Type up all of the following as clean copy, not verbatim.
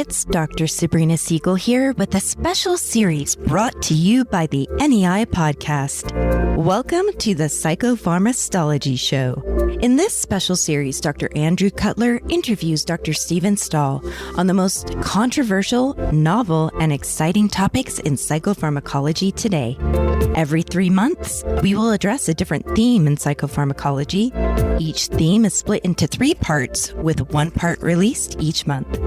It's Dr. Sabrina Siegel here with a special series brought to you by the NEI Podcast. Welcome to the PsychopharmaStahlogy Show. In this special series, Dr. Andrew Cutler interviews Dr. Stephen Stahl on the most controversial, novel, and exciting topics in psychopharmacology today. Every 3 months, we will address a different theme in psychopharmacology. Each theme is split into 3 parts, with 1 part released each month.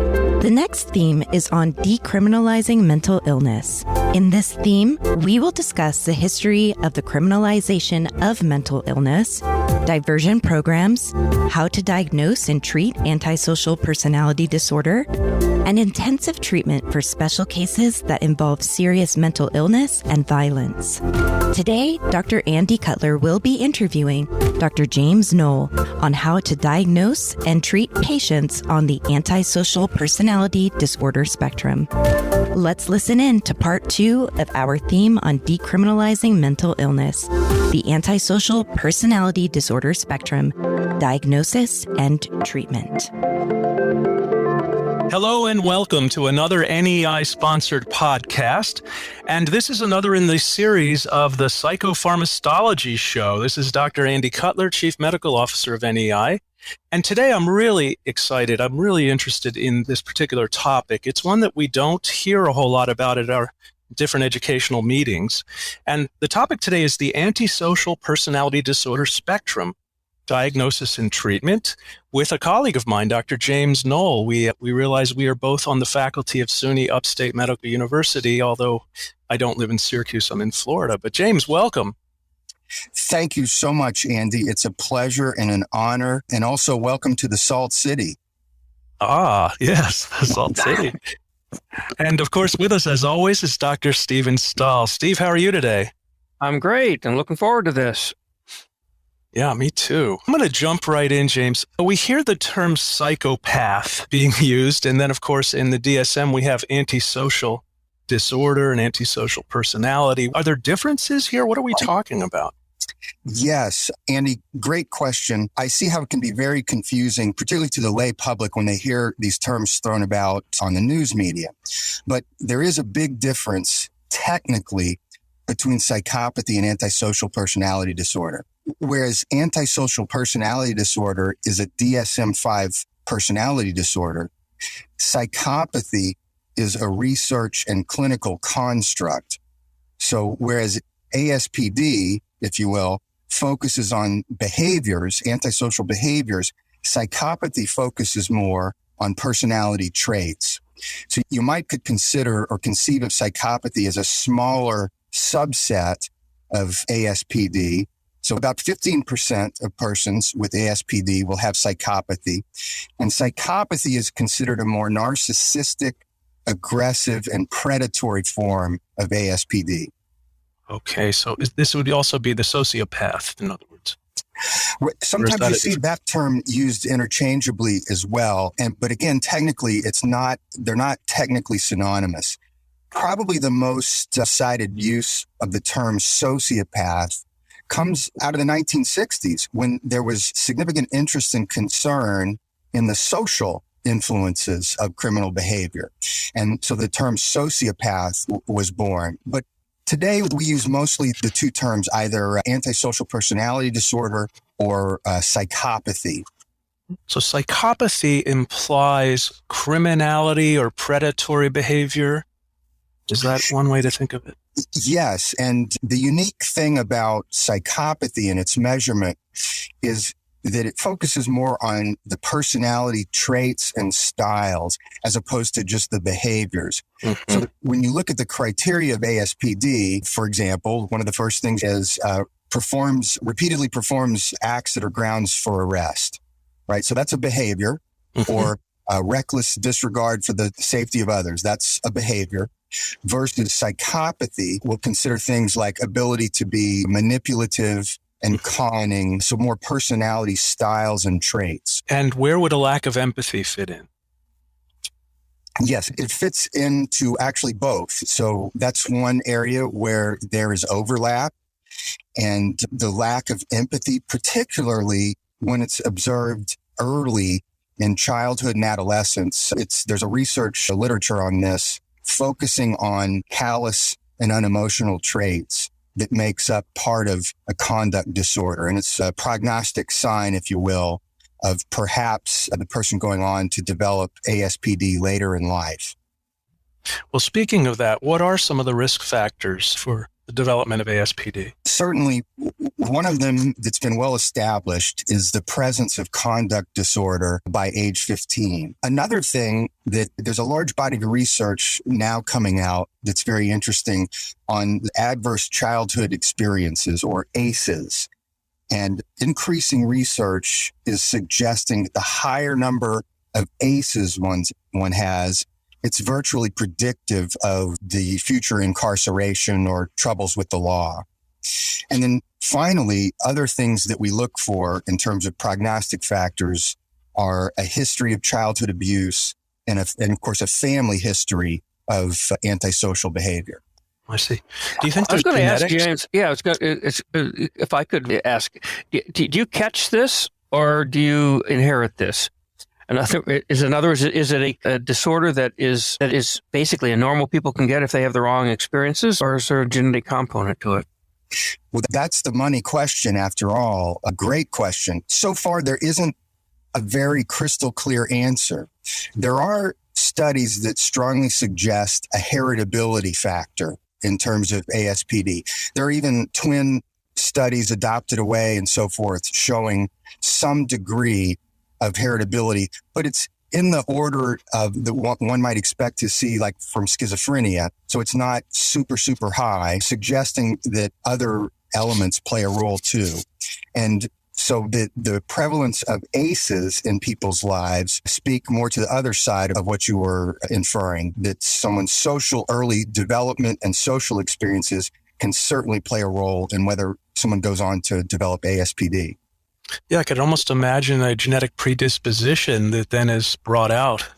The next theme is on decriminalizing mental illness. In this theme, we will discuss the history of the criminalization of mental illness, diversion programs, how to diagnose and treat antisocial personality disorder, and intensive treatment for special cases that involve serious mental illness and violence. Today, Dr. Andy Cutler will be interviewing Dr. James Knoll on how to diagnose and treat patients on the antisocial personality disorder spectrum. Let's listen in to part 2 of our theme on decriminalizing mental illness, the antisocial personality disorder spectrum, diagnosis and treatment. Hello and welcome to another NEI-sponsored podcast. And this is another in the series of the PsychopharmaStahlogy Show. This is Dr. Andy Cutler, Chief Medical Officer of NEI. And today I'm really excited. I'm really interested in this particular topic. It's one that we don't hear a whole lot about at our different educational meetings. And the topic today is the antisocial personality disorder spectrum, diagnosis and treatment, with a colleague of mine, Dr. James Knoll. We realize we are both on the faculty of SUNY Upstate Medical University, although I don't live in Syracuse, I'm in Florida. But James, welcome. Thank you so much, Andy. It's a pleasure and an honor. And also welcome to the Salt City. Ah, yes, Salt City. And of course, with us as always is Dr. Stephen Stahl. Steve, how are you today? I'm great. I'm looking forward to this. Yeah, me too. I'm going to jump right in, James. We hear the term psychopath being used. And then, of course, in the DSM, we have antisocial disorder and antisocial personality. Are there differences here? What are we talking about? Yes, Andy, great question. I see how it can be very confusing, particularly to the lay public when they hear these terms thrown about on the news media. But there is a big difference technically between psychopathy and antisocial personality disorder. Whereas antisocial personality disorder is a DSM-5 personality disorder, psychopathy is a research and clinical construct. So whereas ASPD, if you will, focuses on behaviors, antisocial behaviors, psychopathy focuses more on personality traits. So you might could consider or conceive of psychopathy as a smaller subset of ASPD. So about 15% of persons with ASPD will have psychopathy. And psychopathy is considered a more narcissistic, aggressive, and predatory form of ASPD. Okay, so this would also be the sociopath, in other words. Sometimes you see that term used interchangeably as well. But again, technically, they're not technically synonymous. Probably the most cited use of the term sociopath comes out of the 1960s when there was significant interest and concern in the social influences of criminal behavior. And so the term sociopath was born. But today we use mostly the 2 terms, either antisocial personality disorder or psychopathy. So psychopathy implies criminality or predatory behavior. Is that one way to think of it? Yes. And the unique thing about psychopathy and its measurement is that it focuses more on the personality traits and styles as opposed to just the behaviors. Mm-hmm. So when you look at the criteria of ASPD, for example, one of the first things is repeatedly performs acts that are grounds for arrest, right? So that's a behavior. Mm-hmm. Or reckless disregard for the safety of others. That's a behavior. Versus psychopathy will consider things like ability to be manipulative and conning, so more personality styles and traits. And where would a lack of empathy fit in? Yes, it fits into actually both. So that's one area where there is overlap, and the lack of empathy, particularly when it's observed early in childhood and adolescence. There's a research literature on this focusing on callous and unemotional traits that makes up part of a conduct disorder. And it's a prognostic sign, if you will, of perhaps the person going on to develop ASPD later in life. Well, speaking of that, what are some of the risk factors for the development of ASPD? Certainly, one of them that's been well established is the presence of conduct disorder by age 15. Another thing that there's a large body of research now coming out that's very interesting on adverse childhood experiences, or ACEs. And increasing research is suggesting that the higher number of ACEs one has, it's virtually predictive of the future incarceration or troubles with the law. And then finally, other things that we look for in terms of prognostic factors are a history of childhood abuse and of course, a family history of antisocial behavior. I see. Do you think I was there's going to ask genetics? James, if I could ask, do you catch this or do you inherit this? In other words, is it a disorder that is basically a normal people can get if they have the wrong experiences, or is there a genetic component to it? Well, that's the money question after all. A great question. So far, there isn't a very crystal clear answer. There are studies that strongly suggest a heritability factor in terms of ASPD. There are even twin studies adopted away and so forth showing some degree of heritability, but it's in the order of the one might expect to see, like from schizophrenia. So it's not super, super high, suggesting that other elements play a role too. And so the prevalence of ACEs in people's lives speak more to the other side of what you were inferring, that someone's social early development and social experiences can certainly play a role in whether someone goes on to develop ASPD. Yeah, I could almost imagine a genetic predisposition that then is brought out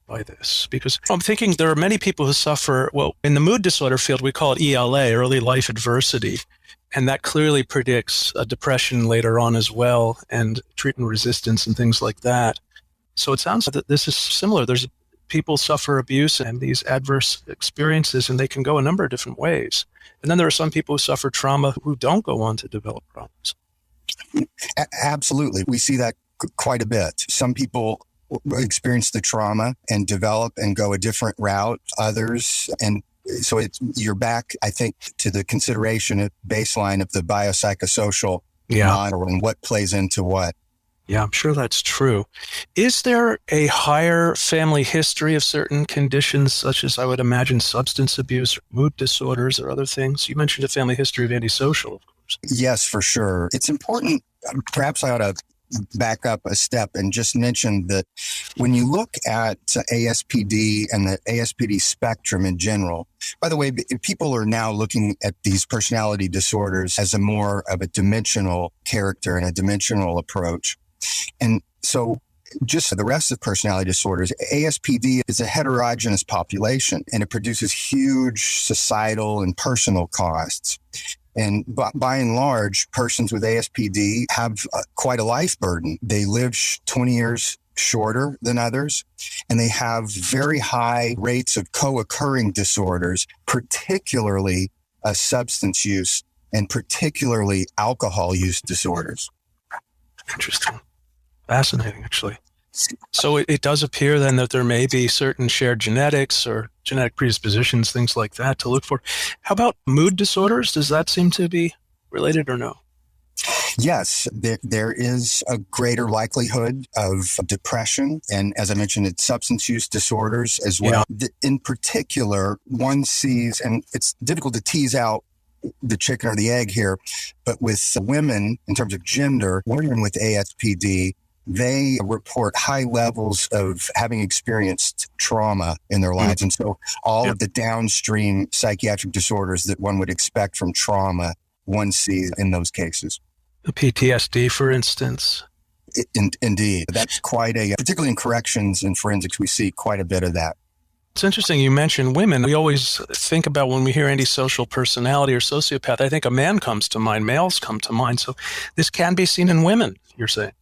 by this. Because I'm thinking there are many people who suffer, well, in the mood disorder field, we call it ELA, early life adversity. And that clearly predicts a depression later on as well, and treatment resistance and things like that. So it sounds like that this is similar. There's people suffer abuse and these adverse experiences, and they can go a number of different ways. And then there are some people who suffer trauma who don't go on to develop problems. Absolutely. We see that quite a bit. Some people experience the trauma and develop and go a different route. Others, and so you're back, I think, to the consideration of baseline of the biopsychosocial model and what plays into what. Yeah, I'm sure that's true. Is there a higher family history of certain conditions, such as I would imagine substance abuse, or mood disorders, or other things? You mentioned a family history of antisocial, of course. Yes, for sure. It's important. Perhaps I ought to back up a step and just mention that when you look at ASPD and the ASPD spectrum in general, by the way, people are now looking at these personality disorders as a more of a dimensional character and a dimensional approach. And so just the rest of personality disorders, ASPD is a heterogeneous population, and it produces huge societal and personal costs. And by and large, persons with ASPD have quite a life burden. They live 20 years shorter than others, and they have very high rates of co-occurring disorders, particularly substance use and particularly alcohol use disorders. Interesting. Fascinating, actually. So it does appear then that there may be certain shared genetics or genetic predispositions, things like that, to look for. How about mood disorders? Does that seem to be related or no? Yes, there is a greater likelihood of depression. And as I mentioned, it's substance use disorders as well. Yeah. In particular, one sees, and it's difficult to tease out the chicken or the egg here, but with women, in terms of gender, women with ASPD, they report high levels of having experienced trauma in their lives. And so all of the downstream psychiatric disorders that one would expect from trauma, one sees in those cases. The PTSD, for instance. Indeed. That's quite particularly in corrections and forensics, we see quite a bit of that. It's interesting you mentioned women. We always think about when we hear antisocial personality or sociopath, I think a man comes to mind, males come to mind. So this can be seen in women, you're saying?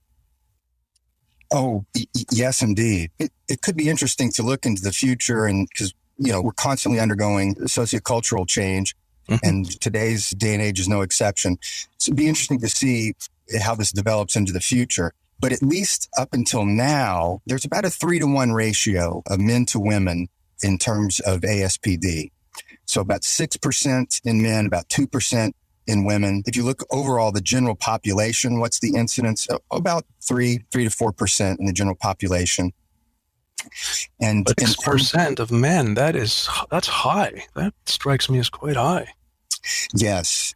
Yes, indeed. It could be interesting to look into the future, and because, we're constantly undergoing sociocultural change, and today's day and age is no exception. So it'd be interesting to see how this develops into the future. But at least up until now, there's about a 3-to-1 ratio of men to women in terms of ASPD. So about 6% in men, about 2% in women. If you look overall, the general population, what's the incidence? About 3 to 4% in the general population. And 6% of men, that's high. That strikes me as quite high. Yes.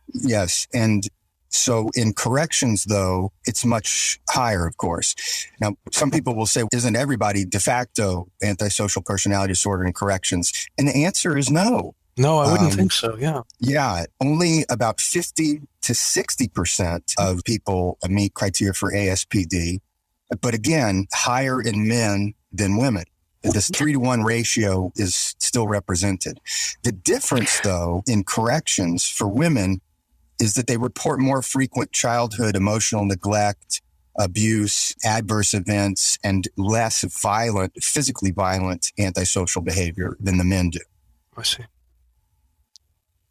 And so in corrections, though, it's much higher, of course. Now, some people will say, isn't everybody de facto antisocial personality disorder in corrections? And the answer is no. No, I wouldn't think so. Yeah. Yeah. Only about 50 to 60% of people meet criteria for ASPD. But again, higher in men than women. This 3-to-1 ratio is still represented. The difference, though, in corrections for women is that they report more frequent childhood emotional neglect, abuse, adverse events, and less physically violent antisocial behavior than the men do. I see.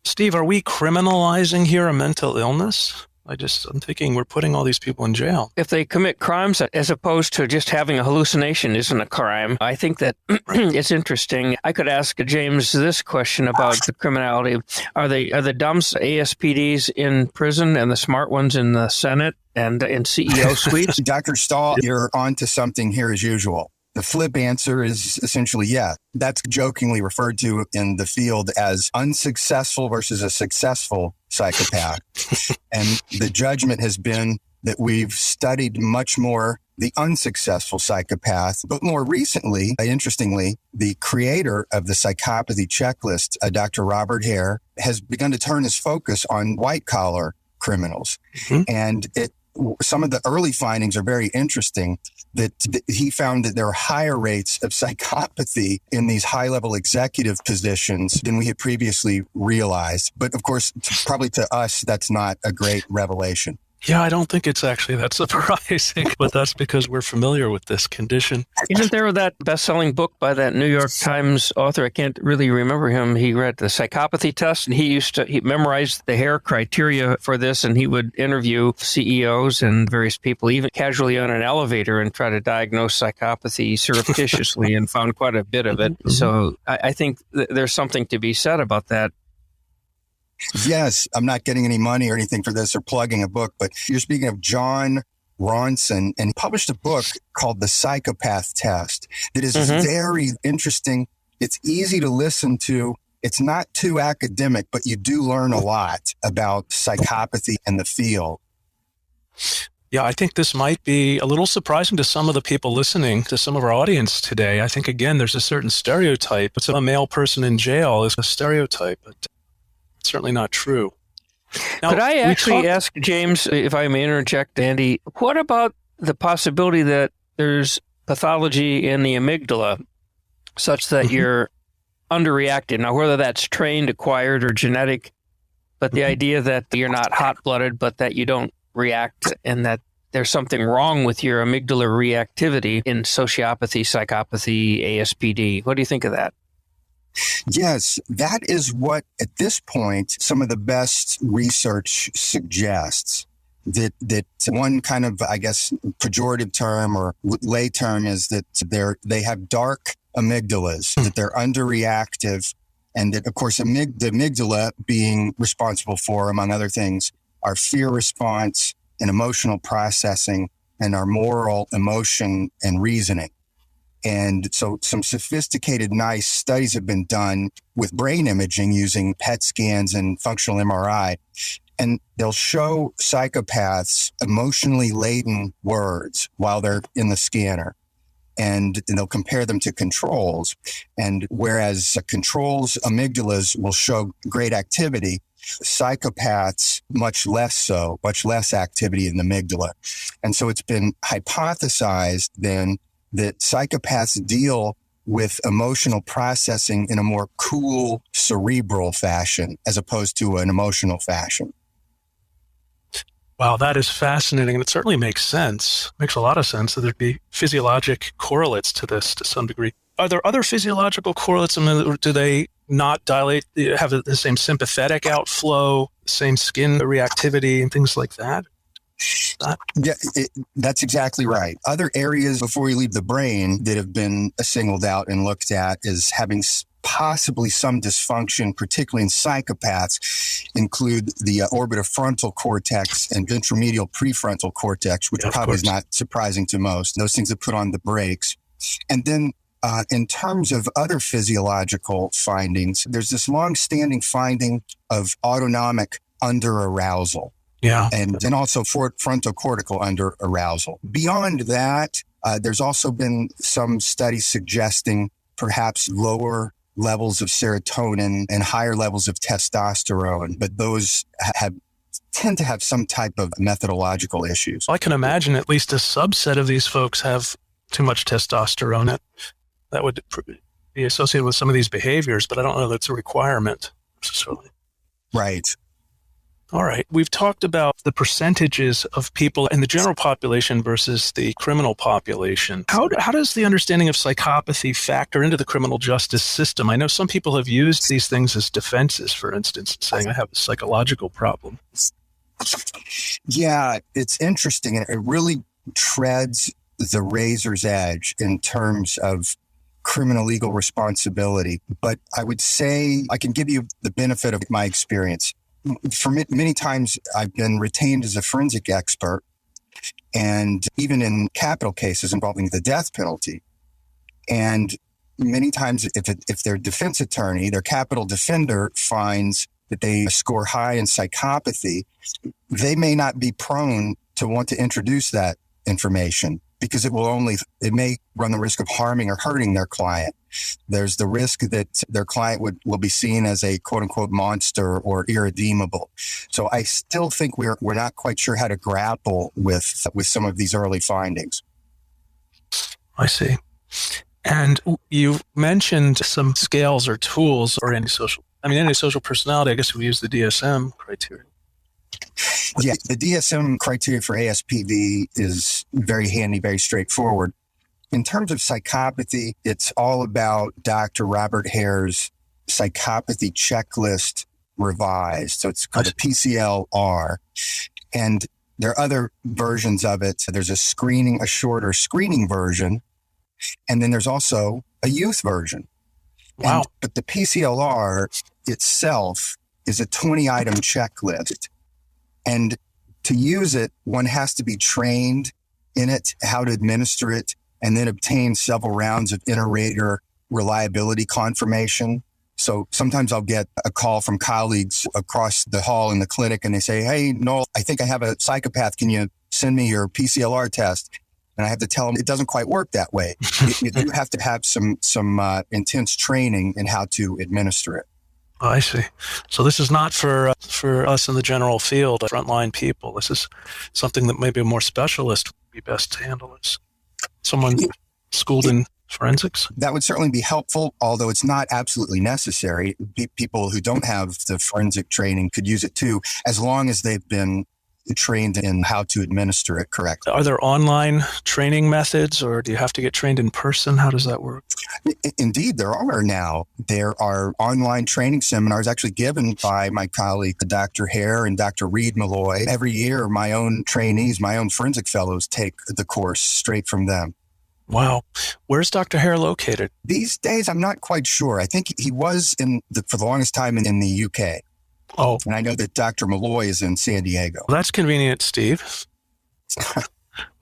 Steve, are we criminalizing here a mental illness? I'm thinking we're putting all these people in jail. If they commit crimes as opposed to just having a hallucination isn't a crime, I think that it's interesting. I could ask James this question about the criminality. Are the dumb ASPDs in prison and the smart ones in the Senate and in CEO suites? Dr. Stahl, you're onto something here as usual. The flip answer is essentially yes. That's jokingly referred to in the field as unsuccessful versus a successful psychopath. And the judgment has been that we've studied much more the unsuccessful psychopath. But more recently, interestingly, the creator of the psychopathy checklist, Dr. Robert Hare, has begun to turn his focus on white-collar criminals. And some of the early findings are very interesting. That he found that there are higher rates of psychopathy in these high-level executive positions than we had previously realized. But of course, probably to us, that's not a great revelation. Yeah, I don't think it's actually that surprising, but that's because we're familiar with this condition. Isn't there that best-selling book by that New York Times author? I can't really remember him. He read the psychopathy test, and he memorized the Hare criteria for this, and he would interview CEOs and various people, even casually on an elevator, and try to diagnose psychopathy surreptitiously, and found quite a bit of it. So I think there's something to be said about that. Yes, I'm not getting any money or anything for this or plugging a book, but you're speaking of John Ronson, and he published a book called The Psychopath Test that is very interesting. It's easy to listen to. It's not too academic, but you do learn a lot about psychopathy and the field. Yeah, I think this might be a little surprising to some of the people listening, to some of our audience today. I think, again, there's a certain stereotype. It's a male person in jail is a stereotype, but it's certainly not true. Now, could I actually ask James, if I may interject, Andy, what about the possibility that there's pathology in the amygdala such that you're underreacted? Now, whether that's trained, acquired, or genetic, but the idea that you're not hot-blooded, but that you don't react and that there's something wrong with your amygdala reactivity in sociopathy, psychopathy, ASPD. What do you think of that? Yes, that is what, at this point, some of the best research suggests. That one kind of, I guess, pejorative term or lay term is that they have dark amygdalas, that they're underreactive, and that, of course, the amygdala being responsible for, among other things, our fear response and emotional processing and our moral emotion and reasoning. And so some sophisticated, nice studies have been done with brain imaging using PET scans and functional MRI. And they'll show psychopaths emotionally laden words while they're in the scanner. And they'll compare them to controls. And whereas controls amygdalas will show great activity, psychopaths much less so, much less activity in the amygdala. And so it's been hypothesized then that psychopaths deal with emotional processing in a more cool, cerebral fashion as opposed to an emotional fashion. Wow, that is fascinating. And it certainly makes sense. Makes a lot of sense that there'd be physiologic correlates to this to some degree. Are there other physiological correlates? I mean, do they not dilate, have the same sympathetic outflow, same skin reactivity and things like that? Yeah, that's exactly right. Other areas before we leave the brain that have been singled out and looked at as having possibly some dysfunction, particularly in psychopaths, include the orbitofrontal cortex and ventromedial prefrontal cortex, which probably is not surprising to most. Those things that put on the brakes. And then in terms of other physiological findings, there's this long-standing finding of autonomic underarousal. Yeah. And also frontal cortical underarousal. Beyond that, there's also been some studies suggesting perhaps lower levels of serotonin and higher levels of testosterone, but those tend to have some type of methodological issues. I can imagine at least a subset of these folks have too much testosterone. That would be associated with some of these behaviors, but I don't know that's a requirement necessarily. Right. All right. We've talked about the percentages of people in the general population versus the criminal population. How does the understanding of psychopathy factor into the criminal justice system? I know some people have used these things as defenses, for instance, saying I have a psychological problem. Yeah, it's interesting. It really treads the razor's edge in terms of criminal legal responsibility. But I would say I can give you the benefit of my experience. For many times, I've been retained as a forensic expert, and even in capital cases involving the death penalty. And many times, if their defense attorney, their capital defender finds that they score high in psychopathy, they may not be prone to want to introduce that information because it may run the risk of harming or hurting their client. There's the risk that their client will be seen as a quote unquote monster or irredeemable. So I still think we're not quite sure how to grapple with some of these early findings. I see. And you mentioned some scales or tools or antisocial personality. I guess we use the DSM criteria. Yeah, the DSM criteria for ASPD is very handy, very straightforward. In terms of psychopathy, it's all about Dr. Robert Hare's psychopathy checklist revised. So it's called a PCLR. And there are other versions of it. So there's a shorter screening version. And then there's also a youth version. Wow. But the PCLR itself is a 20-item checklist. And to use it, one has to be trained in it, how to administer it, and then obtain several rounds of inter-rater reliability confirmation. So sometimes I'll get a call from colleagues across the hall in the clinic, and they say, "Hey, Knoll, I think I have a psychopath. Can you send me your PCLR test?" And I have to tell them it doesn't quite work that way. You do have to have some intense training in how to administer it. Oh, I see. So this is not for us in the general field, frontline people. This is something that maybe a more specialist would be best to handle. This. Someone schooled in forensics? That would certainly be helpful, although it's not absolutely necessary. People who don't have the forensic training could use it too, as long as they've been trained in how to administer it correctly. Are there online training methods, or do you have to get trained in person? How does that work? Indeed, there are now. There are online training seminars actually given by my colleague, Dr. Hare and Dr. Reed Malloy. Every year, my own trainees, my own forensic fellows take the course straight from them. Wow. Where's Dr. Hare located? These days, I'm not quite sure. I think he was for the longest time in the UK. Oh. And I know that Dr. Malloy is in San Diego. Well, that's convenient, Steve.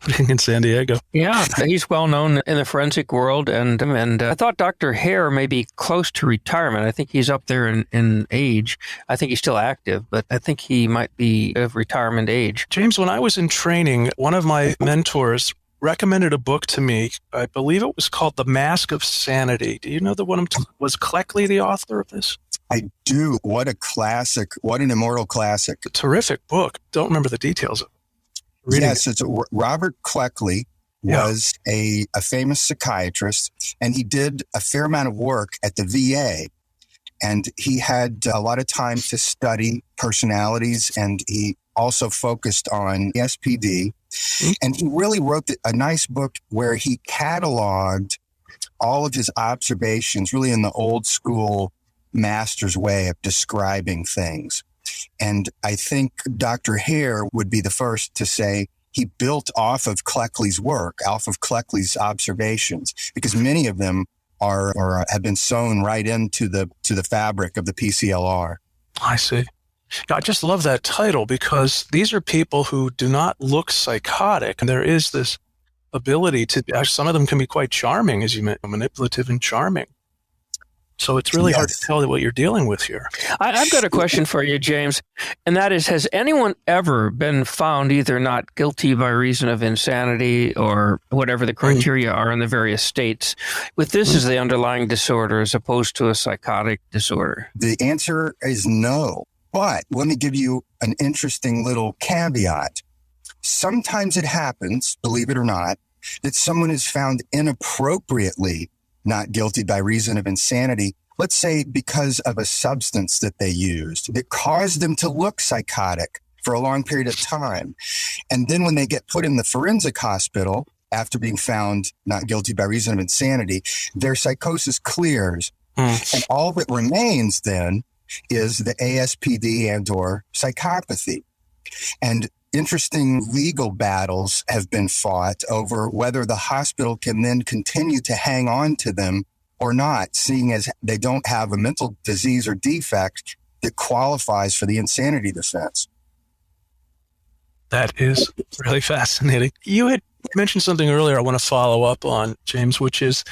Being in San Diego. Yeah, he's well known in the forensic world. And I thought Dr. Hare may be close to retirement. I think he's up there in age. I think he's still active, but I think he might be of retirement age. James, when I was in training, one of my mentors recommended a book to me. I believe it was called The Mask of Sanity. Do you know the one? Was Cleckley the author of this? I do. What a classic. What an immortal classic. A terrific book. Don't remember the details of it. Yes, it's Robert Cleckley was a famous psychiatrist, and he did a fair amount of work at the VA. And he had a lot of time to study personalities, and he also focused on SPD. And he really wrote a nice book where he cataloged all of his observations, really in the old school master's way of describing things. And I think Dr. Hare would be the first to say he built off of Cleckley's work, off of Cleckley's observations, because many of them have been sewn right into the fabric of the PCLR. I see. I just love that title because these are people who do not look psychotic. And there is this ability to, some of them can be quite charming, as you mentioned, manipulative and charming. So it's really hard to tell what you're dealing with here. I've got a question for you, James, and that is, has anyone ever been found either not guilty by reason of insanity or whatever the criteria are in the various states with this as the underlying disorder as opposed to a psychotic disorder? The answer is no. But let me give you an interesting little caveat. Sometimes it happens, believe it or not, that someone is found inappropriately not guilty by reason of insanity, let's say because of a substance that they used that caused them to look psychotic for a long period of time. And then when they get put in the forensic hospital after being found not guilty by reason of insanity, their psychosis clears. And all that remains then is the ASPD and or psychopathy. And interesting legal battles have been fought over whether the hospital can then continue to hang on to them or not, seeing as they don't have a mental disease or defect that qualifies for the insanity defense. That is really fascinating. You had mentioned something earlier I want to follow up on, James, which is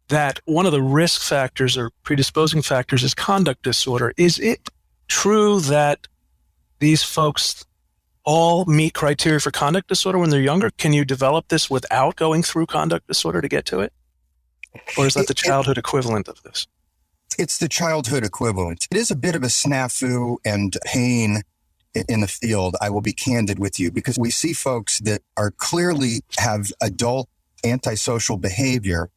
that one of the risk factors or predisposing factors is conduct disorder. Is it true that these folks all meet criteria for conduct disorder when they're younger? Can you develop this without going through conduct disorder to get to it? Or is that the childhood equivalent of this? It's the childhood equivalent. It is a bit of a snafu and pain in the field. I will be candid with you because we see folks that are clearly have adult antisocial behavior,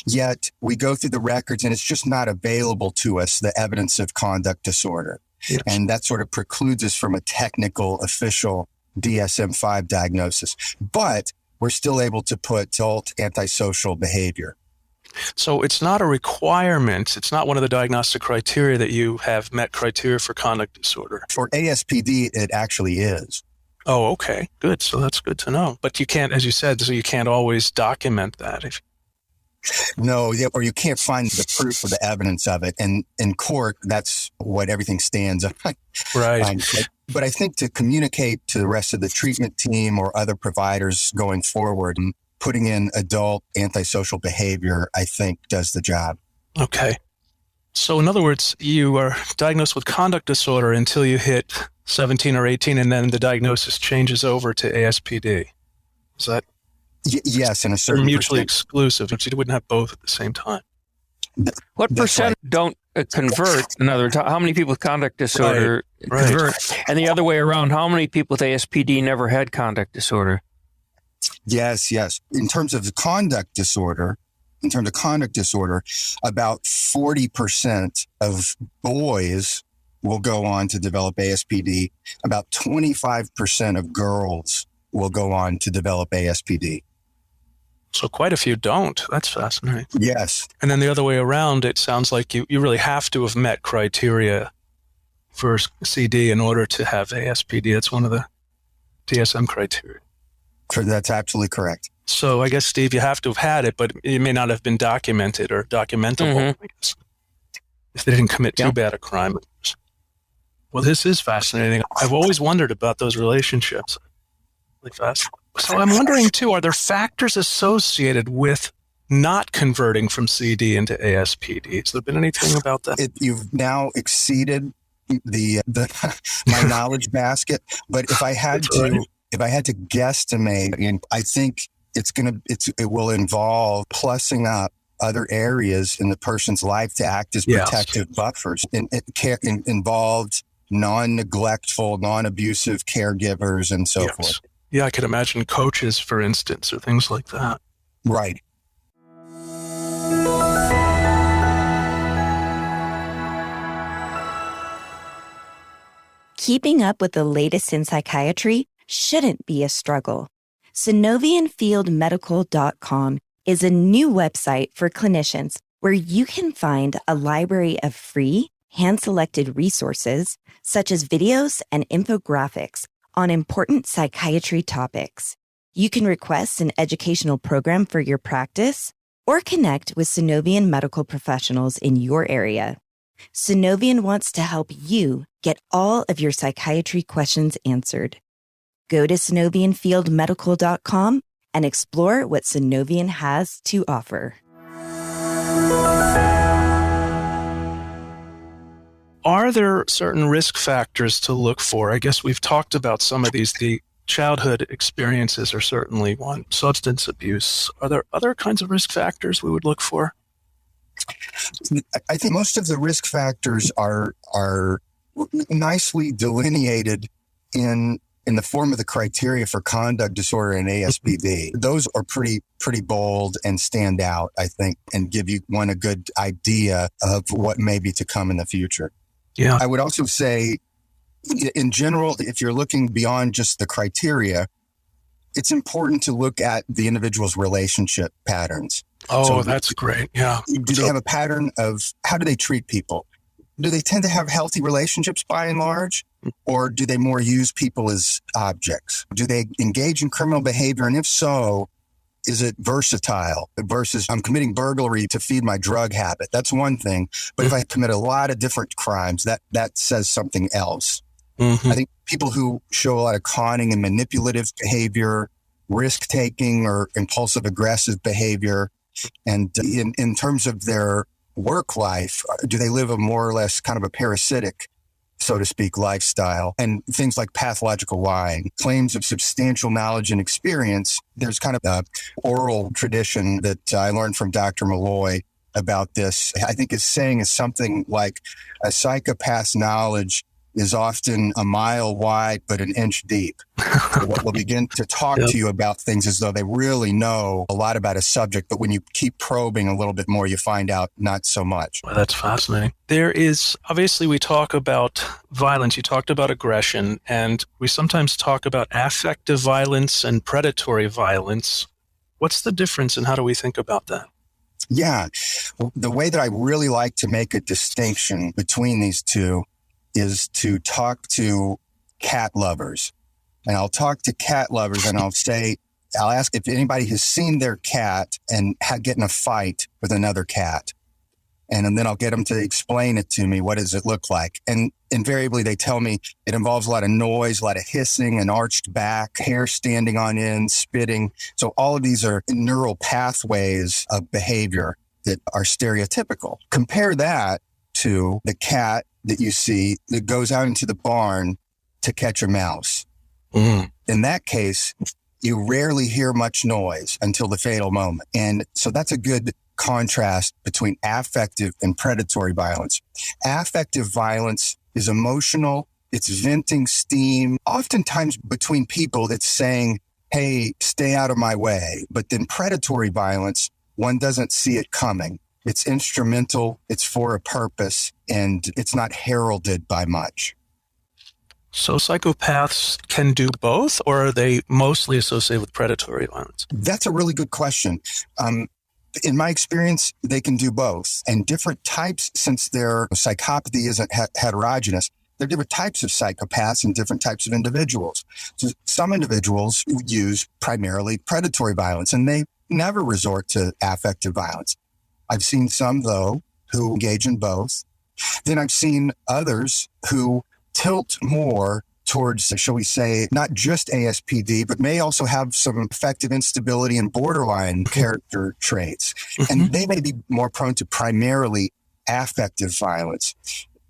yet we go through the records and it's just not available to us, the evidence of conduct disorder. Yes. And that sort of precludes us from a technical, official DSM-5 diagnosis. But we're still able to put adult antisocial behavior. So it's not a requirement. It's not one of the diagnostic criteria that you have met criteria for conduct disorder. For ASPD, it actually is. Oh, okay. Good. So that's good to know. But you can't, as you said, so you can't always document that. No, or you can't find the proof or the evidence of it. And in court, that's what everything stands on. Right. But I think to communicate to the rest of the treatment team or other providers going forward, putting in adult antisocial behavior, I think, does the job. Okay. So in other words, you are diagnosed with conduct disorder until you hit 17 or 18, and then the diagnosis changes over to ASPD. Is that? Yes, in a certain mutually exclusive, but you wouldn't have both at the same time. What percent don't convert? In other words, how many people with conduct disorder convert? And the other way around, how many people with ASPD never had conduct disorder? Yes. In terms of conduct disorder, about 40% of boys will go on to develop ASPD. About 25% of girls will go on to develop ASPD. So quite a few don't. That's fascinating. Yes. And then the other way around, it sounds like you really have to have met criteria for CD in order to have ASPD. That's one of the DSM criteria. That's absolutely correct. So I guess, Steve, you have to have had it, but it may not have been documented or documentable, I guess, if they didn't commit too bad a crime. Well, this is fascinating. I've always wondered about those relationships. Really fascinating. So I'm wondering, too, are there factors associated with not converting from CD into ASPD? Has there been anything about that? You've now exceeded the my knowledge basket, but if I had to guesstimate, and I think it will involve plussing up other areas in the person's life to act as protective buffers, and it involved non-neglectful, non-abusive caregivers and so forth. Yeah, I could imagine coaches, for instance, or things like that. Right. Keeping up with the latest in psychiatry shouldn't be a struggle. SynovianFieldMedical.com is a new website for clinicians where you can find a library of free, hand-selected resources, such as videos and infographics on important psychiatry topics. You can request an educational program for your practice or connect with Synovian medical professionals in your area. Synovian wants to help you get all of your psychiatry questions answered. Go to SynovianFieldMedical.com and explore what Synovian has to offer. Are there certain risk factors to look for? I guess we've talked about some of these. The childhood experiences are certainly one. Substance abuse. Are there other kinds of risk factors we would look for? I think most of the risk factors are nicely delineated in the form of the criteria for conduct disorder and ASPD. Those are pretty bold and stand out, I think, and give you a good idea of what may be to come in the future. Yeah. I would also say, in general, if you're looking beyond just the criteria, it's important to look at the individual's relationship patterns. Oh, so that's great. Yeah. Do they have a pattern of how do they treat people? Do they tend to have healthy relationships by and large? Or do they more use people as objects? Do they engage in criminal behavior? And if so, is it versatile versus I'm committing burglary to feed my drug habit? That's one thing. But if I commit a lot of different crimes, that says something else. Mm-hmm. I think people who show a lot of conning and manipulative behavior, risk-taking or impulsive aggressive behavior, and in terms of their work life, do they live a more or less kind of a parasitic, so to speak, lifestyle? And things like pathological lying, claims of substantial knowledge and experience. There's kind of an oral tradition that I learned from Dr. Malloy about this. I think it's saying is something like a psychopath's knowledge is often a mile wide, but an inch deep. We'll begin to talk to you about things as though they really know a lot about a subject, but when you keep probing a little bit more, you find out not so much. Well, that's fascinating. There is, obviously, we talk about violence. You talked about aggression, and we sometimes talk about affective violence and predatory violence. What's the difference, and how do we think about that? Yeah. The way that I really like to make a distinction between these two is to talk to cat lovers. And I'll talk to cat lovers and I'll ask if anybody has seen their cat and get in a fight with another cat. And then I'll get them to explain it to me. What does it look like? And invariably they tell me it involves a lot of noise, a lot of hissing, an arched back, hair standing on end, spitting. So all of these are neural pathways of behavior that are stereotypical. Compare that to the cat that you see that goes out into the barn to catch a mouse. Mm. In that case, you rarely hear much noise until the fatal moment. And so that's a good contrast between affective and predatory violence. Affective violence is emotional. It's venting steam. Oftentimes between people, it's saying, hey, stay out of my way. But then predatory violence, one doesn't see it coming. It's instrumental, it's for a purpose, and it's not heralded by much. So psychopaths can do both, or are they mostly associated with predatory violence? That's a really good question. In my experience, they can do both. And different types, since their psychopathy isn't heterogeneous, there are different types of psychopaths and different types of individuals. So some individuals use primarily predatory violence, and they never resort to affective violence. I've seen some, though, who engage in both. Then I've seen others who tilt more towards, shall we say, not just ASPD, but may also have some affective instability and borderline character traits. Mm-hmm. And they may be more prone to primarily affective violence.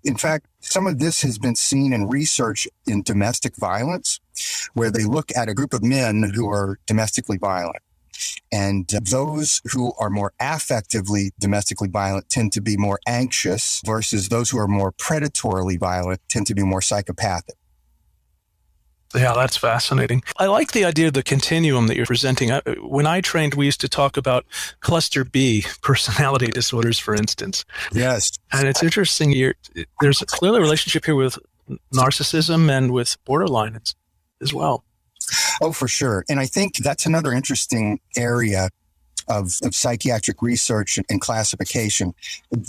In fact, some of this has been seen in research in domestic violence, where they look at a group of men who are domestically violent. And those who are more affectively domestically violent tend to be more anxious versus those who are more predatorily violent tend to be more psychopathic. Yeah, that's fascinating. I like the idea of the continuum that you're presenting. When I trained, we used to talk about cluster B personality disorders, for instance. Yes. And it's interesting. There's clearly a relationship here with narcissism and with borderline as well. Oh, for sure. And I think that's another interesting area of psychiatric research and classification.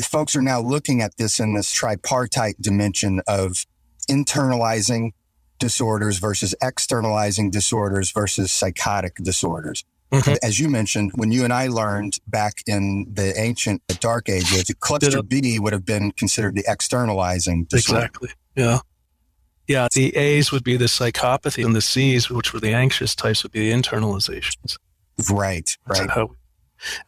Folks are now looking at this in this tripartite dimension of internalizing disorders versus externalizing disorders versus psychotic disorders. Mm-hmm. As you mentioned, when you and I learned back in the ancient dark ages, cluster B would have been considered the externalizing disorder. Exactly. Yeah. Yeah. The A's would be the psychopathy and the C's, which were the anxious types, would be the internalizations. Right.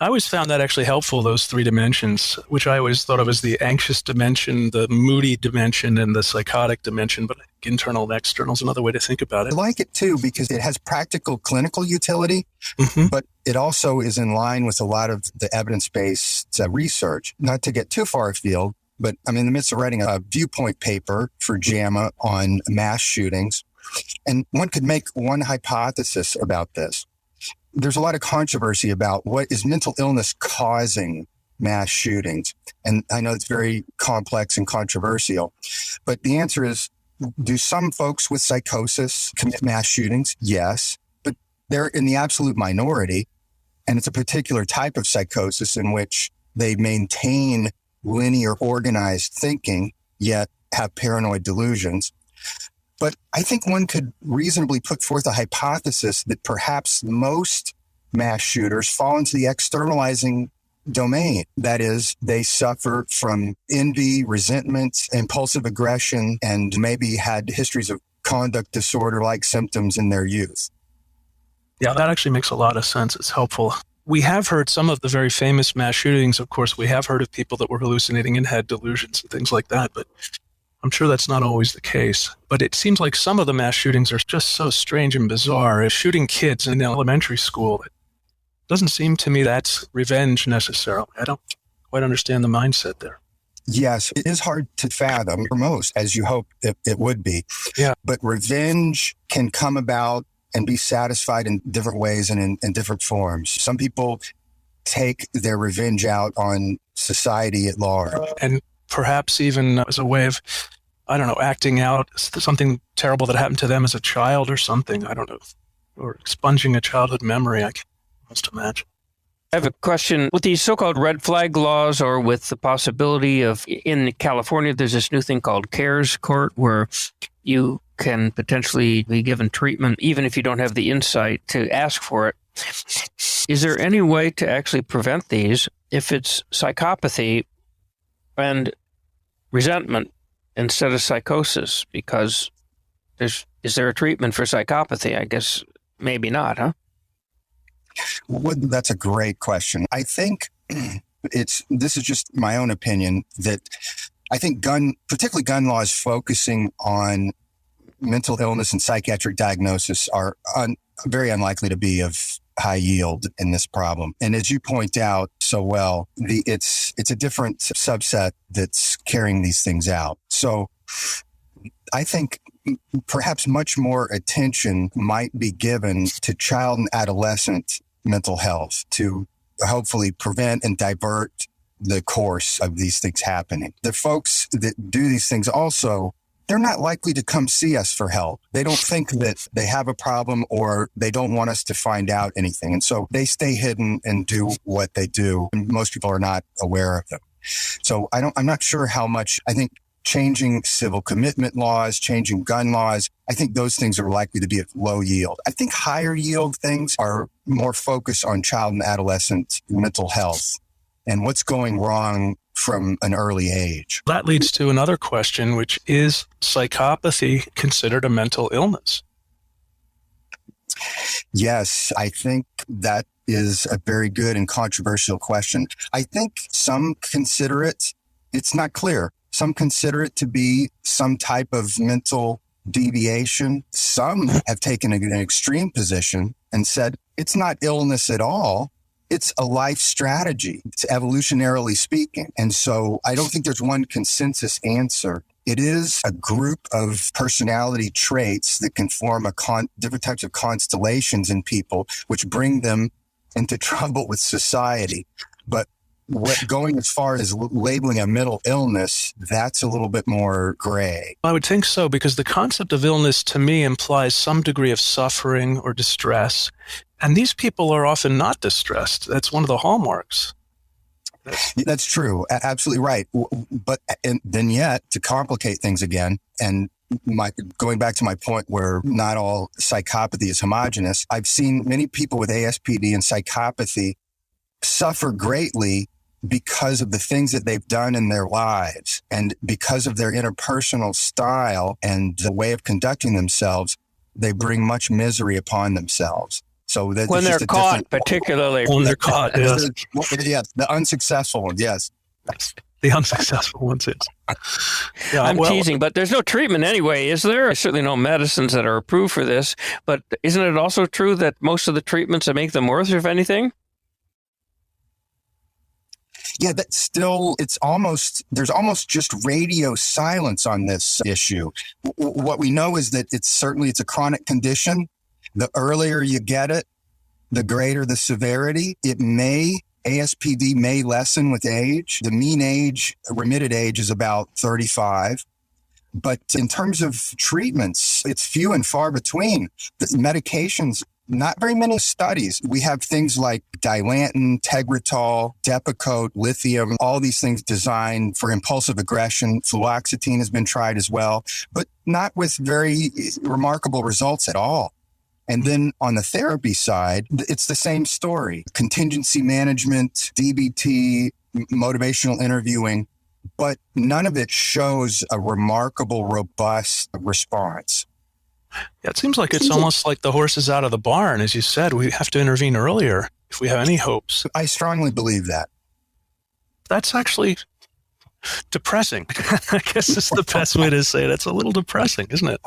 I always found that actually helpful, those three dimensions, which I always thought of as the anxious dimension, the moody dimension, and the psychotic dimension. But I think internal and external is another way to think about it. I like it, too, because it has practical clinical utility, but it also is in line with a lot of the evidence-based research. Not to get too far afield, but I'm in the midst of writing a viewpoint paper for JAMA on mass shootings. And one could make one hypothesis about this. There's a lot of controversy about what is mental illness causing mass shootings. And I know it's very complex and controversial, but the answer is, do some folks with psychosis commit mass shootings? Yes, but they're in the absolute minority. And it's a particular type of psychosis in which they maintain linear organized thinking, yet have paranoid delusions. But I think one could reasonably put forth a hypothesis that perhaps most mass shooters fall into the externalizing domain. That is, they suffer from envy, resentment, impulsive aggression, and maybe had histories of conduct disorder-like symptoms in their youth. Yeah, that actually makes a lot of sense. It's helpful. We have heard some of the very famous mass shootings. Of course, we have heard of people that were hallucinating and had delusions and things like that, but I'm sure that's not always the case. But it seems like some of the mass shootings are just so strange and bizarre. Shooting kids in elementary school, it doesn't seem to me that's revenge necessarily. I don't quite understand the mindset there. Yes, it is hard to fathom for most, as you hope it would be. Yeah. But revenge can come about and be satisfied in different ways and in different forms. Some people take their revenge out on society at large. And perhaps even as a way of, I don't know, acting out something terrible that happened to them as a child or something. I don't know. Or expunging a childhood memory, I can almost imagine. I have a question. With these so-called red flag laws, or with the possibility of, in California, there's this new thing called CARES Court, where you can potentially be given treatment even if you don't have the insight to ask for it. Is there any way to actually prevent these if it's psychopathy and resentment instead of psychosis? Because is there a treatment for psychopathy? I guess maybe not, huh? Well, that's a great question. I think this is just my own opinion, that I think particularly gun laws focusing on mental illness and psychiatric diagnosis are very unlikely to be of high yield in this problem. And as you point out so well, it's a different subset that's carrying these things out. So I think perhaps much more attention might be given to child and adolescent mental health to hopefully prevent and divert the course of these things happening. The folks that do these things also, they're not likely to come see us for help. They don't think that they have a problem, or they don't want us to find out anything. And so they stay hidden and do what they do. And most people are not aware of them. So I'm not sure how much. I think changing civil commitment laws, changing gun laws, I think those things are likely to be at low yield. I think higher yield things are more focused on child and adolescent mental health and what's going wrong from an early age. That leads to another question, which is psychopathy considered a mental illness? Yes, I think that is a very good and controversial question. I think some consider it's not clear. Some consider it to be some type of mental deviation. Some have taken an extreme position and said it's not illness at all. It's a life strategy. It's evolutionarily speaking. And so I don't think there's one consensus answer. It is a group of personality traits that can form different types of constellations in people, which bring them into trouble with society. But Going as far as labeling a mental illness, that's a little bit more gray. I would think so, because the concept of illness to me implies some degree of suffering or distress. And these people are often not distressed. That's one of the hallmarks. That's true. Absolutely right. But then yet, to complicate things again, and going back to my point where not all psychopathy is homogenous, I've seen many people with ASPD and psychopathy suffer greatly because of the things that they've done in their lives, and because of their interpersonal style and the way of conducting themselves, they bring much misery upon themselves. So that when they're caught, particularly when they're caught, yes. Yes, the unsuccessful ones, yes. The unsuccessful ones, yes. Yeah, I'm teasing, but there's no treatment anyway, is there? There's certainly no medicines that are approved for this, but isn't it also true that most of the treatments that make them worse, if anything? Yeah, that's still, there's almost just radio silence on this issue. What we know is that it's a chronic condition. The earlier you get it, the greater the severity. ASPD may lessen with age. The mean age, remitted age, is about 35. But in terms of treatments, it's few and far between. The medications, not very many studies. We have things like Dilantin, Tegretol, Depakote, lithium, all these things designed for impulsive aggression. Fluoxetine has been tried as well, but not with very remarkable results at all. And then on the therapy side, it's the same story. Contingency management, DBT, motivational interviewing, but none of it shows a remarkable, robust response. Yeah, it seems like it's almost like the horse is out of the barn. As you said, we have to intervene earlier if we have any hopes. I strongly believe that. That's actually depressing. I guess it's the best way to say it. It's a little depressing, isn't it?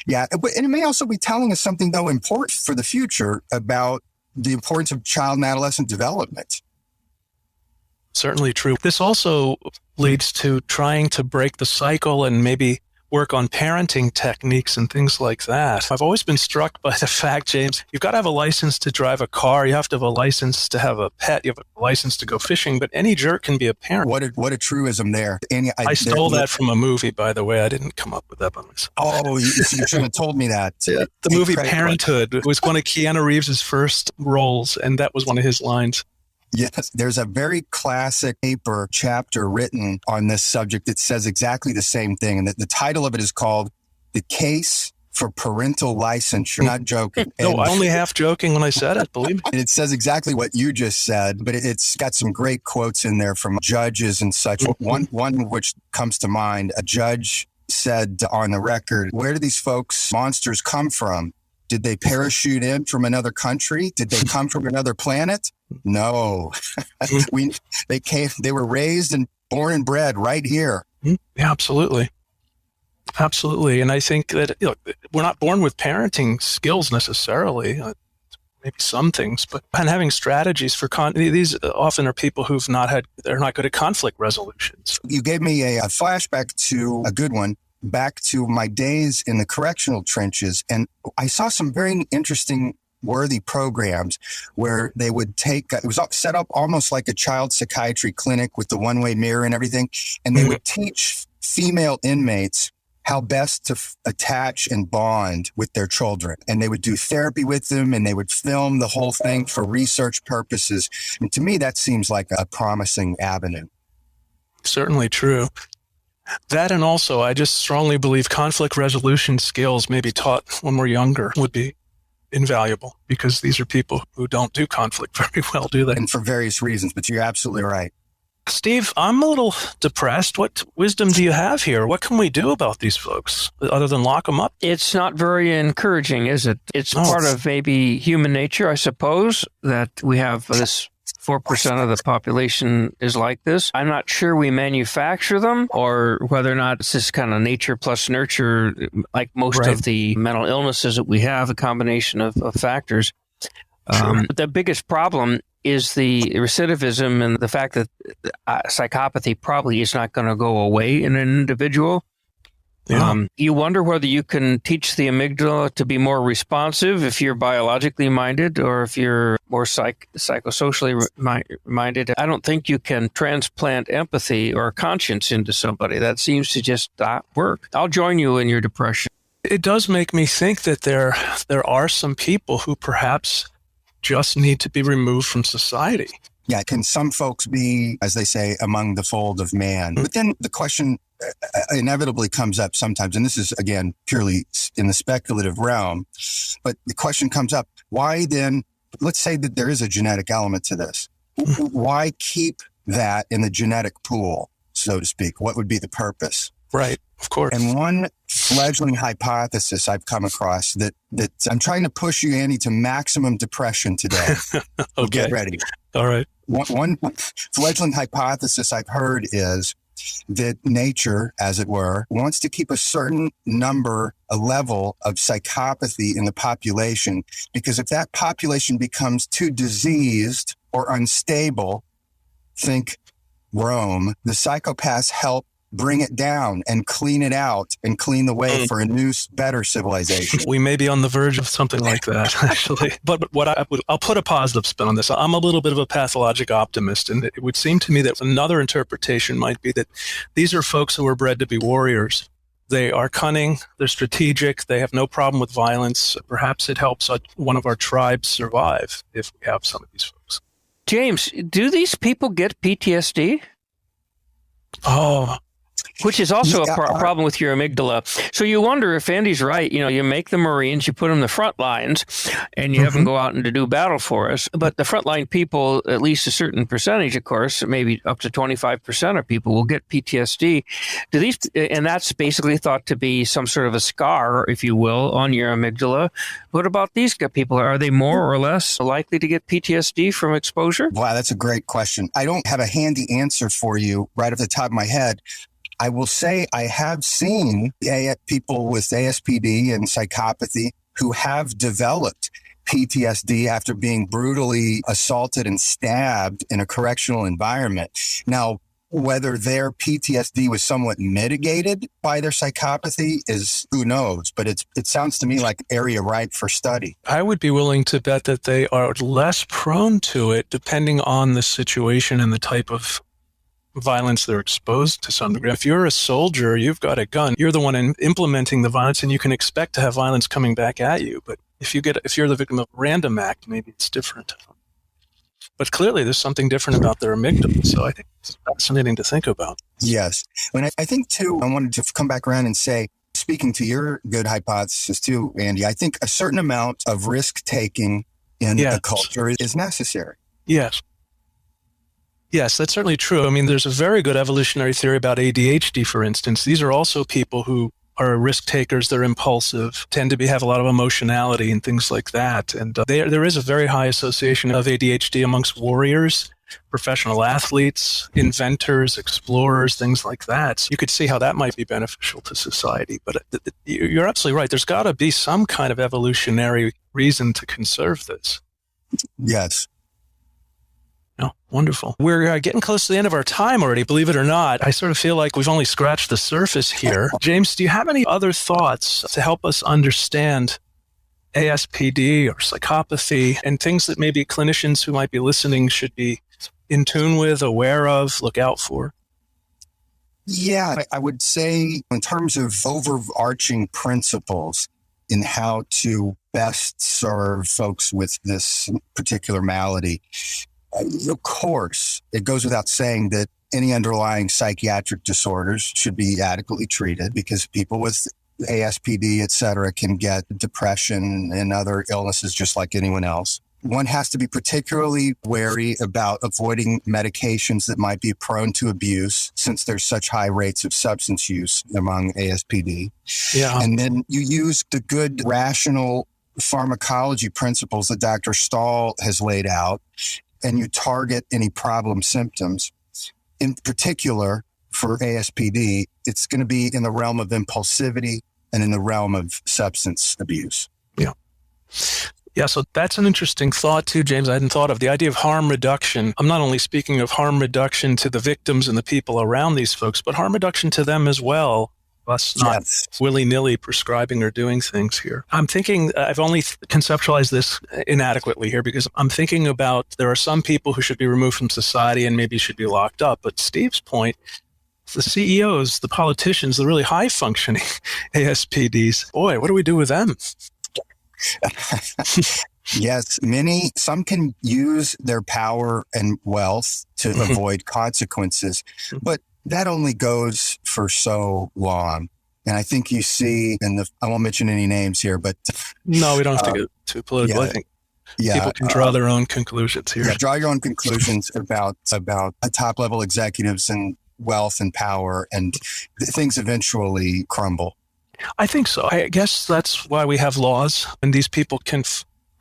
Yeah, and it may also be telling us something, though, important for the future about the importance of child and adolescent development. Certainly true. This also leads to trying to break the cycle and maybe work on parenting techniques and things like that. I've always been struck by the fact, James, you've got to have a license to drive a car. You have to have a license to have a pet. You have a license to go fishing, but any jerk can be a parent. What a truism there. And I stole that from a movie, by the way. I didn't come up with that by myself. Oh, you should have told me that. Yeah, the movie Parenthood was one of Keanu Reeves' first roles, and that was one of his lines. Yes, there's a very classic paper chapter written on this subject that says exactly the same thing. And the title of it is called The Case for Parental Licensure. Not joking. No, I'm only half joking when I said it, believe me. And it says exactly what you just said, but it's got some great quotes in there from judges and such. One which comes to mind, a judge said on the record, "Where do these monsters come from? Did they parachute in from another country? Did they come from another planet? No, they were raised and born and bred right here." Yeah, absolutely. Absolutely. And I think that we're not born with parenting skills necessarily, maybe some things, but having strategies for these often are people they're not good at conflict resolutions. You gave me a flashback to a good one. Back to my days in the correctional trenches. And I saw some very interesting, worthy programs where they would it was set up almost like a child psychiatry clinic with the one-way mirror and everything. And they would teach female inmates how best to attach and bond with their children. And they would do therapy with them, and they would film the whole thing for research purposes. And to me, that seems like a promising avenue. Certainly true. That, and also, I just strongly believe conflict resolution skills maybe taught when we're younger would be invaluable, because these are people who don't do conflict very well, do they? And for various reasons, but you're absolutely right. Steve, I'm a little depressed. What wisdom do you have here? What can we do about these folks other than lock them up? It's not very encouraging, is it? It's part of maybe human nature, I suppose, that we have this 4% of the population is like this. I'm not sure we manufacture them, or whether or not it's this kind of nature plus nurture, like most of the mental illnesses that we have, a combination of factors. But the biggest problem is the recidivism and the fact that psychopathy probably is not going to go away in an individual. Yeah. You wonder whether you can teach the amygdala to be more responsive if you're biologically minded or if you're more psychosocially minded. I don't think you can transplant empathy or conscience into somebody. That seems to just not work. I'll join you in your depression. It does make me think that there are some people who perhaps just need to be removed from society. Yeah, can some folks be, as they say, among the fold of man? But then the question inevitably comes up sometimes, and this is, again, purely in the speculative realm, but the question comes up, why then, let's say that there is a genetic element to this. Why keep that in the genetic pool, so to speak? What would be the purpose? Right, of course. And one fledgling hypothesis I've come across that I'm trying to push you, Andy, to maximum depression today. Okay. Get ready. All right. One fledgling hypothesis I've heard is that nature, as it were, wants to keep a certain number, a level of psychopathy in the population, because if that population becomes too diseased or unstable, think Rome, the psychopaths help bring it down and clean it out and clean the way for a new, better civilization. We may be on the verge of something like that, actually. But I'll put a positive spin on this. I'm a little bit of a pathologic optimist, and it would seem to me that another interpretation might be that these are folks who are bred to be warriors. They are cunning, they're strategic, they have no problem with violence. Perhaps it helps one of our tribes survive if we have some of these folks. James, do these people get PTSD? Oh, which is also a problem with your amygdala. So you wonder if Andy's right. You know, you make the Marines, you put them in the front lines, and you have them go out and to do battle for us. But the frontline people, at least a certain percentage, of course, maybe up to 25% of people will get PTSD. Do these, and that's basically thought to be some sort of a scar, if you will, on your amygdala. What about these people? Are they more or less likely to get PTSD from exposure? Wow, that's a great question. I don't have a handy answer for you right off the top of my head. I will say I have seen people with ASPD and psychopathy who have developed PTSD after being brutally assaulted and stabbed in a correctional environment. Now, whether their PTSD was somewhat mitigated by their psychopathy is who knows, but it sounds to me like area ripe for study. I would be willing to bet that they are less prone to it depending on the situation and the type of violence they're exposed to some degree. If you're a soldier, you've got a gun, you're the one implementing the violence, and you can expect to have violence coming back at you. But if you're the victim of a random act, maybe it's different. But clearly there's something different about their amygdala, so I think it's fascinating to think about. Yes. And I think, too, I wanted to come back around and say, speaking to your good hypothesis, too, Andy, I think a certain amount of risk-taking in the culture is necessary. Yes. Yes, that's certainly true. I mean, there's a very good evolutionary theory about ADHD, for instance. These are also people who are risk takers, they're impulsive, tend to have a lot of emotionality and things like that. And there is a very high association of ADHD amongst warriors, professional athletes, inventors, explorers, things like that. So you could see how that might be beneficial to society. But you're absolutely right. There's got to be some kind of evolutionary reason to conserve this. Yes. Oh, wonderful. We're getting close to the end of our time already, believe it or not. I sort of feel like we've only scratched the surface here. James, do you have any other thoughts to help us understand ASPD or psychopathy and things that maybe clinicians who might be listening should be in tune with, aware of, look out for? Yeah, I would say in terms of overarching principles in how to best serve folks with this particular malady, of course, it goes without saying that any underlying psychiatric disorders should be adequately treated because people with ASPD, et cetera, can get depression and other illnesses just like anyone else. One has to be particularly wary about avoiding medications that might be prone to abuse since there's such high rates of substance use among ASPD. Yeah. And then you use the good rational pharmacology principles that Dr. Knoll has laid out, and you target any problem symptoms. In particular, for ASPD, it's going to be in the realm of impulsivity and in the realm of substance abuse. Yeah. Yeah, so that's an interesting thought too, James. I hadn't thought of the idea of harm reduction. I'm not only speaking of harm reduction to the victims and the people around these folks, but harm reduction to them as well us not willy-nilly prescribing or doing things here. I'm thinking, I've only conceptualized this inadequately here because I'm thinking about there are some people who should be removed from society and maybe should be locked up. But Steve's point, the CEOs, the politicians, the really high-functioning ASPDs, boy, what do we do with them? Yes, some can use their power and wealth to avoid consequences, but that only goes for so long. And I think you see I won't mention any names here, but... No, we don't have to get too political. I think people can draw their own conclusions here. Yeah, draw your own conclusions about top-level executives and wealth and power, and things eventually crumble. I think so. I guess that's why we have laws, and these people can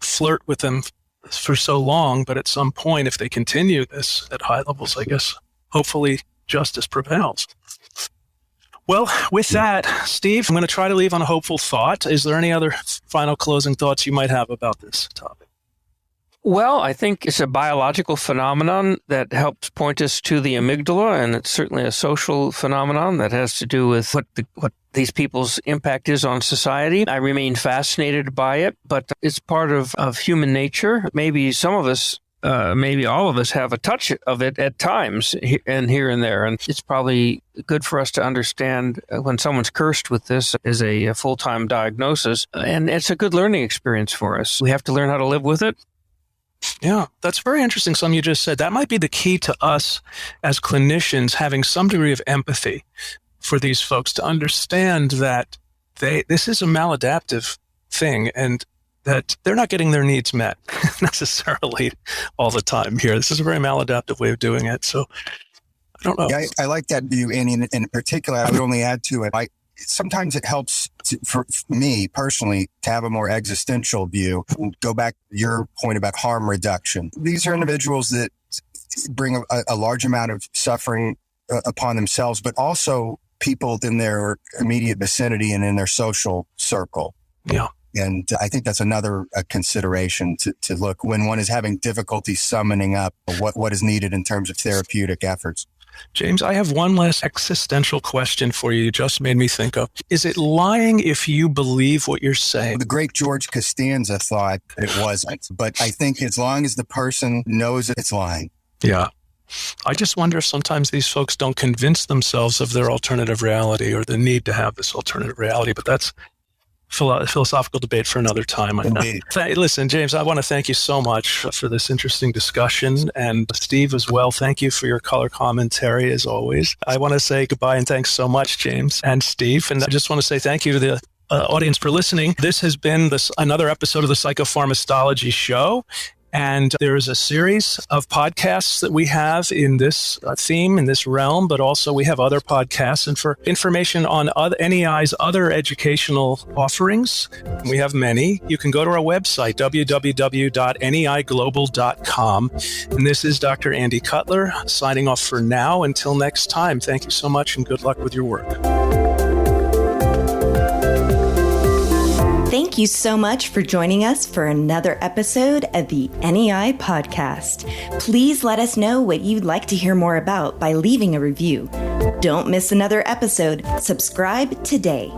flirt with them for so long, but at some point, if they continue this at high levels, I guess, hopefully justice prevails. Well, with that, Steve, I'm going to try to leave on a hopeful thought. Is there any other final closing thoughts you might have about this topic? Well, I think it's a biological phenomenon that helps point us to the amygdala, and it's certainly a social phenomenon that has to do with what these people's impact is on society. I remain fascinated by it, but it's part of human nature. Maybe some of us, maybe all of us have a touch of it at times and here and there, and it's probably good for us to understand when someone's cursed with this as a full-time diagnosis, and it's a good learning experience for us. We have to learn how to live with it. Yeah, that's very interesting, something you just said. That might be the key to us as clinicians having some degree of empathy for these folks to understand that this is a maladaptive thing and that they're not getting their needs met necessarily all the time here. This is a very maladaptive way of doing it. So I don't know. Yeah, I like that view, Andy. And in particular, I would only add to it, sometimes it helps for me personally to have a more existential view. Go back to your point about harm reduction. These are individuals that bring a large amount of suffering upon themselves, but also people in their immediate vicinity and in their social circle. Yeah. And I think that's another consideration to look when one is having difficulty summoning up what is needed in terms of therapeutic efforts. James, I have one last existential question for you. You just made me think of. Is it lying if you believe what you're saying? The great George Costanza thought it wasn't, but I think as long as the person knows it's lying. Yeah. I just wonder if sometimes these folks don't convince themselves of their alternative reality or the need to have this alternative reality, but that's philosophical debate for another time. Listen, James, I want to thank you so much for this interesting discussion. And Steve as well, thank you for your color commentary as always. I want to say goodbye and thanks so much, James and Steve. And I just want to say thank you to the audience for listening. This has been another episode of the PsychopharmaStahlogy show. And there is a series of podcasts that we have in this theme, in this realm, but also we have other podcasts. And for information on NEI's other educational offerings, we have many, you can go to our website, www.neiglobal.com. And this is Dr. Andy Cutler signing off for now. Until next time, thank you so much and good luck with your work. Thank you so much for joining us for another episode of the NEI Podcast. Please let us know what you'd like to hear more about by leaving a review. Don't miss another episode. Subscribe today.